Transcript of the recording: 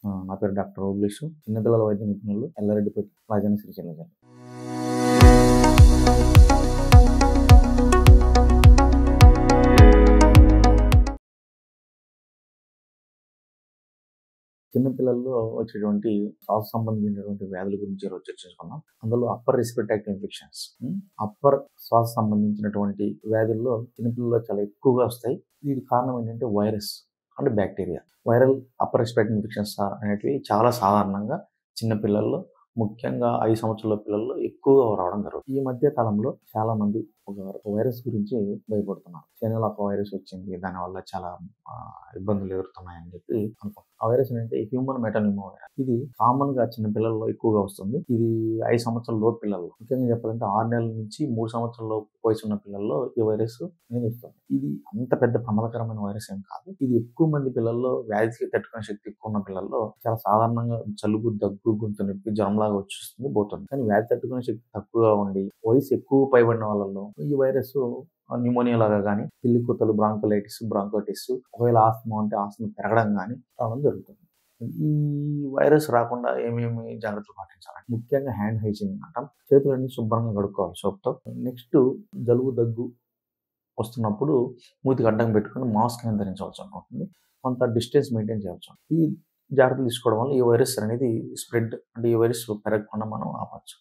నా పేరు డాక్టర్ ఓబ్లేషు. చిన్నపిల్లల వైద్య నిపుణులు, ఎల్లారెడ్డిపేట, రాజన్న సిరిసిల్ల జిల్లా. చిన్నపిల్లల్లో వచ్చేటువంటి శ్వాస సంబంధించినటువంటి వ్యాధుల గురించి ఈరోజు చర్చించుకుందాం. అందులో అప్పర్ రెస్పిరేటరీ ఇన్ఫెక్షన్స్, అప్పర్ శ్వాస సంబంధించినటువంటి వ్యాధుల్లో చిన్నపిల్లల్లో చాలా ఎక్కువగా వస్తాయి. దీనికి కారణం ఏంటంటే virus and bacteria. Viral upper respiratory infections అనేటివి చాలా సాధారణంగా చిన్నపిల్లల్లో, ముఖ్యంగా 5 సంవత్సరాల పిల్లల్లో ఎక్కువగా రావడం జరుగుతుంది. ఈ మధ్య కాలంలో చాలా మంది ఒక వైరస్ గురించి భయపడుతున్నారు. చైనాలో ఒక వైరస్ వచ్చింది, దానివల్ల చాలా ఇబ్బందులు ఎదురుతున్నాయని చెప్పి అనుకుంటున్నారు. ఆ వైరస్ ఏంటంటే హ్యూమన్ మెటానిమోనియా. ఇది కామన్ గా చిన్న పిల్లల్లో ఎక్కువగా వస్తుంది. ఇది 5 సంవత్సరాల లోపు పిల్లల్లో, ముఖ్యంగా చెప్పాలంటే 6 నెలల నుంచి 3 సంవత్సరాల వయసు ఉన్న పిల్లల్లో ఈ వైరస్ అనేది వస్తుంది. ఇది అంత పెద్ద ప్రమాదకరమైన వైరస్ ఏం కాదు. ఇది ఎక్కువ మంది పిల్లల్లో, వ్యాధికి తట్టుకునే శక్తి ఎక్కువ ఉన్న పిల్లల్లో చాలా సాధారణంగా జలుబు, దగ్గు, గొంతు నొప్పి, జ్వరంలాగా వచ్చేస్తుంది, పోతుంది. కానీ వ్యాధి తట్టుకునే శక్తి తక్కువగా ఉండి వయసు ఎక్కువ పైబడిన వాళ్ళలో ఈ వైరస్ న్యూమోనియా లాగా కానీ, పిల్లి కూతలు, బ్రాంకైటిస్, ఒకవేళ ఆస్తమా ఉంటే ఆస్తమా పెరగడం కానీ రావడం జరుగుతుంది. ఈ వైరస్ రాకుండా ఏమేమి జాగ్రత్తలు పాటించాలంటే, ముఖ్యంగా హ్యాండ్ హైజీన్ అంటాం. చేతులన్నీ శుభ్రంగా కడుక్కోవాలి సోప్తో. నెక్స్ట్, జలుబు, దగ్గు వస్తున్నప్పుడు మూతికి అడ్డం పెట్టుకుని మాస్క్ అనేది ధరించవలసి ఉంటుంది. కొంత డిస్టెన్స్ మెయింటైన్ చేయవచ్చు. ఈ జాగ్రత్తలు తీసుకోవడం వల్ల ఈ వైరస్ అనేది స్ప్రెడ్, అంటే ఈ వైరస్ పెరగకుండా మనం ఆపచ్చు.